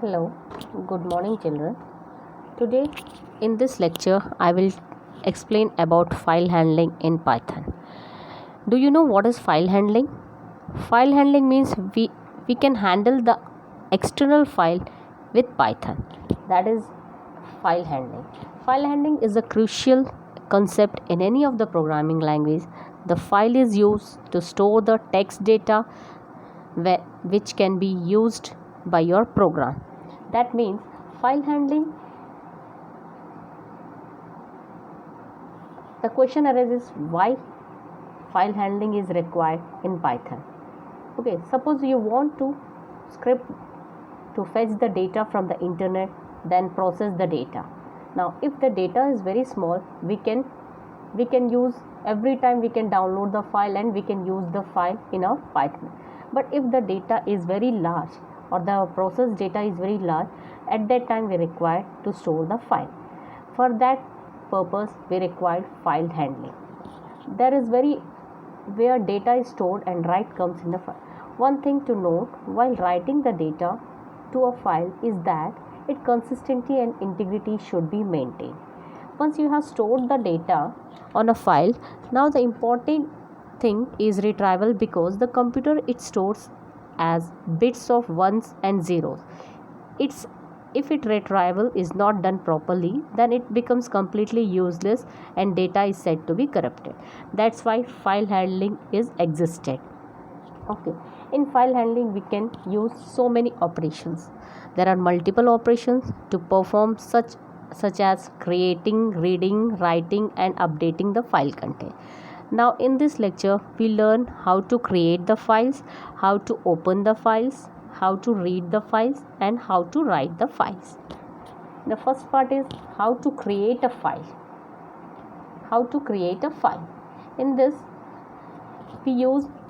Hello, good morning, children. Today, in this lecture, I will explain about file handling in Python. Do you know what is file handling? File handling means we can handle the external file with Python. That is file handling. File handling is a crucial concept in any of the programming language. The file is used to store the text data which can be used by your program. That means file handling. The question arises, why file handling is required in Python. Okay, suppose you want to script to fetch the data from the internet, then process the data. Now if the data is very small, we can use, every time we can download the file and we can use the file in our Python. But if the data is very large or the process data is very large, at that time we require to store the file. For that purpose we require file handling. There is where data is stored and write comes in the file. One thing to note while writing the data to a file is that its consistency and integrity should be maintained. Once you have stored the data on a file, now the important thing is retrieval, because the computer it stores as bits of ones and zeros. If its retrieval is not done properly, then it becomes completely useless and data is said to be corrupted. That's why file handling is existed. Okay, in file handling we can use so many operations. There are multiple operations to perform such as creating, reading, writing and updating the file content. Now in this lecture we learn how to create the files, how to open the files, how to read the files and how to write the files. The first part is how to create a file. In this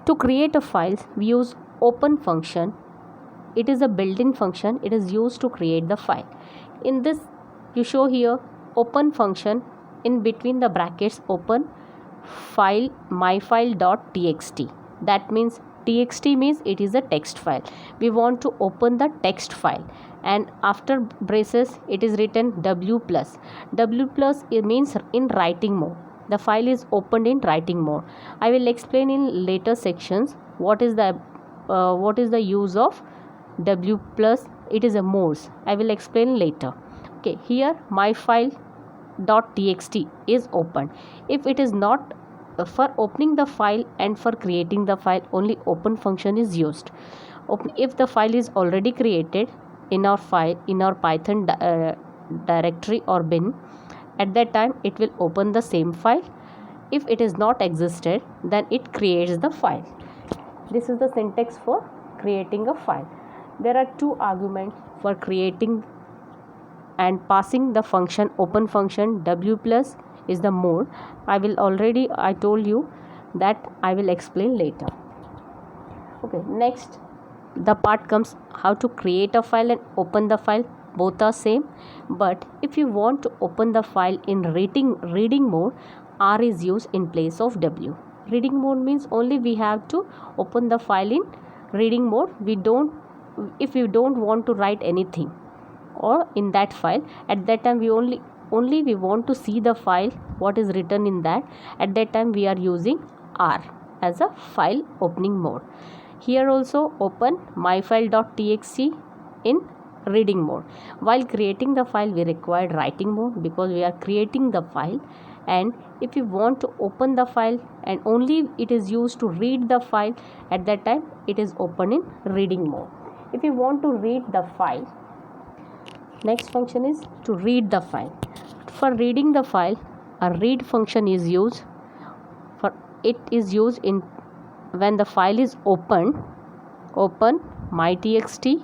to create a file we use open function. It is a built-in function. It is used to create the file. In this you show here open function, in between the brackets open file myfile.txt. that means txt means it is a text file. We want to open the text file, and after braces it is written w plus. It means in writing mode. The file is opened in writing mode. I will explain in later sections what is the use of w plus. It is a modes. I will explain later. Okay, here myfile.txt is opened. If it is not, for opening the file and for creating the file only open function is used. If the file is already created in our Python directory or bin, at that time it will open the same file. If it is not existed, then it creates the file. This is the syntax for creating a file. There are two arguments for creating and passing the function open function. W plus is the mode. I told you that I will explain later. Okay, next the part comes how to create a file and open the file. Both are same, but if you want to open the file in reading mode, R is used in place of W. Reading mode means only we have to open the file in reading mode. If you don't want to write anything or in that file, at that time we only we want to see the file what is written in that. At that time we are using R as a file opening mode. Here also open myfile.txt in reading mode. While creating the file we required writing mode, because we are creating the file, and if you want to open the file and only it is used to read the file, at that time it is open in reading mode. If you want to read the file, next function is to read the file. For reading the file, a read function is used. It is used in when the file is open mytxt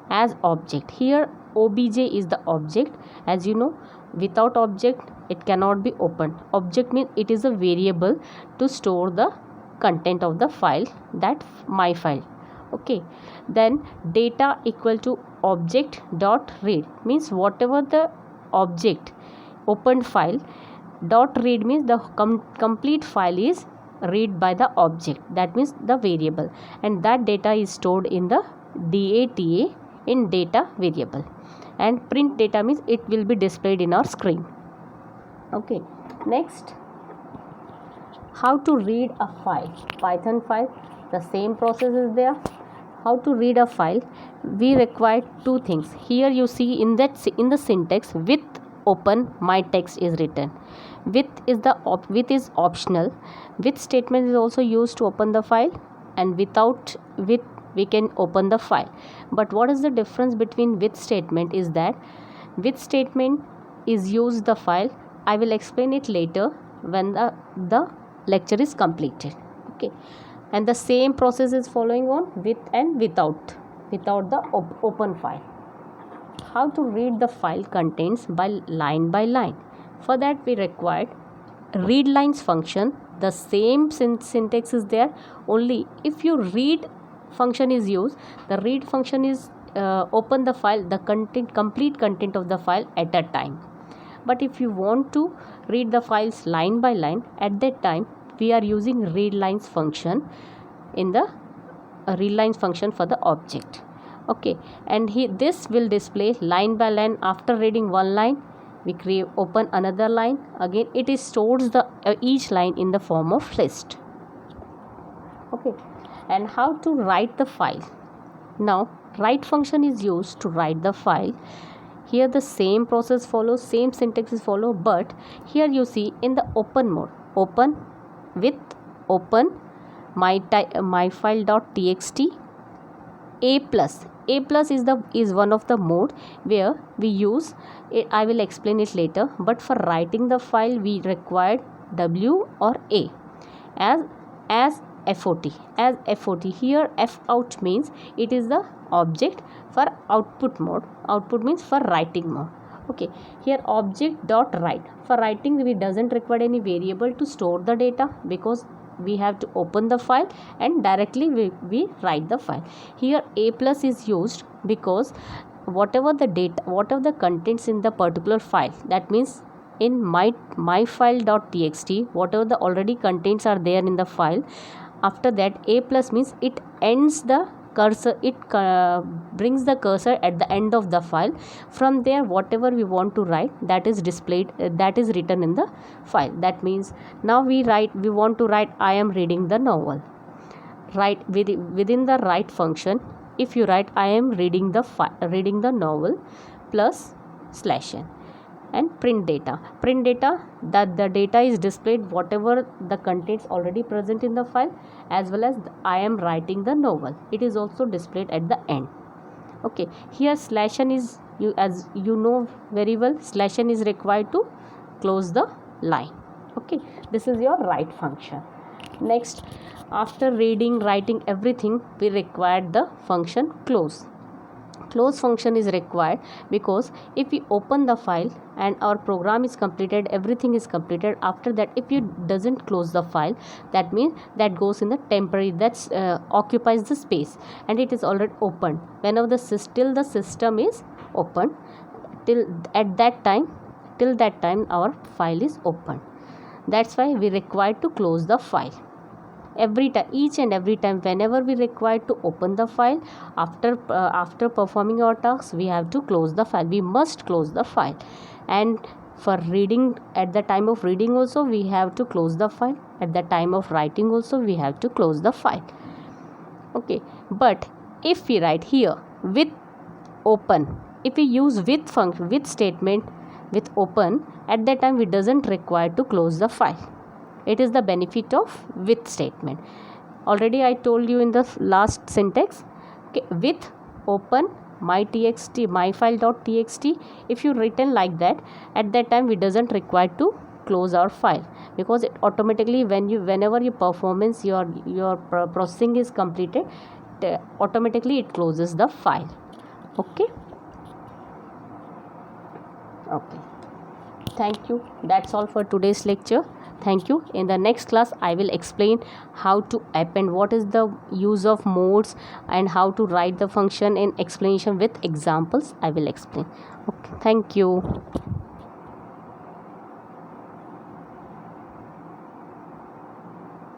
as object. Here obj is the object. As you know, without object it cannot be opened. Object means it is a variable to store the content of the file, that my file. Okay, then data equal to object dot read means whatever the object opened file, dot read means the complete file is read by the object, that means the variable, and that data is stored in the data in data variable, and print data means it will be displayed in our screen. Okay, next, how to read a file. Python file, the same process is there. How to read a file? We require two things. Here you see in the syntax, with open my text is written. With is optional. With statement is also used to open the file, and without with we can open the file. But what is the difference between with statement is that with statement is use the file. I will explain it later when the lecture is completed. Okay, and the same process is following on with and without the open file. How to read the file contents by line. For that we required read lines function. The same syntax is there, only if you read function is used, the read function is open the file, the complete content of the file at a time. But if you want to read the files line by line, at that time we are using read lines function in the read lines function for the object. Okay, and this will display line by line. After reading one line, we open another line. Again it is stores the each line in the form of list. Okay, and how to write the file? Now write function is used to write the file. Here the same process follows, same syntax is follow, but here you see in the open mode, open with open my file.txt a plus is one of the mode where we use it. I will explain it later, but for writing the file we required w or a as FOT. Here f out means it is the object for output mode. Output means for writing mode. Okay, here object dot write. For writing we doesn't require any variable to store the data, because we have to open the file and directly we write the file. Here a plus is used because whatever the data, whatever the contents in the particular file, that means in my file.txt, whatever the already contents are there in the file, after that a plus means it ends the cursor, it brings the cursor at the end of the file. From there whatever we want to write, that is displayed, that is written in the file. That means now we want to write I am reading the novel. Write within the write function, if you write I am reading the novel plus /n, and print data that the data is displayed whatever the contents already present in the file, as well as I am writing the novel, it is also displayed at the end. Okay, here /n is, as you know very well, /n is required to close the line. Okay, this is your write function. Next, after reading, writing everything, we required the function close. Close function is required because if we open the file and our program is completed, everything is completed, after that if you doesn't close the file, that means that goes in the temporary, that's occupies the space, and it is already opened. Whenever the system is open, till that time our file is open. That's why we require to close the file. Each and every time whenever we require to open the file, after performing our tasks, we have to close the file. We must close the file. And for reading, at the time of reading also we have to close the file. At the time of writing also we have to close the file. Okay, but if we write here with open, if we use with function, with statement, with open, at that time we doesn't require to close the file. It is the benefit of with statement. Already I told you in the last syntax. Okay, with open my file.txt, if you written like that, at that time we doesn't require to close our file, because it automatically whenever your performance, your processing is completed, automatically it closes the file. Okay, thank you. That's all for today's lecture. Thank you. In the next class I will explain how to append, what is the use of modes, and how to write the function in explanation with examples I will explain. Okay, thank you.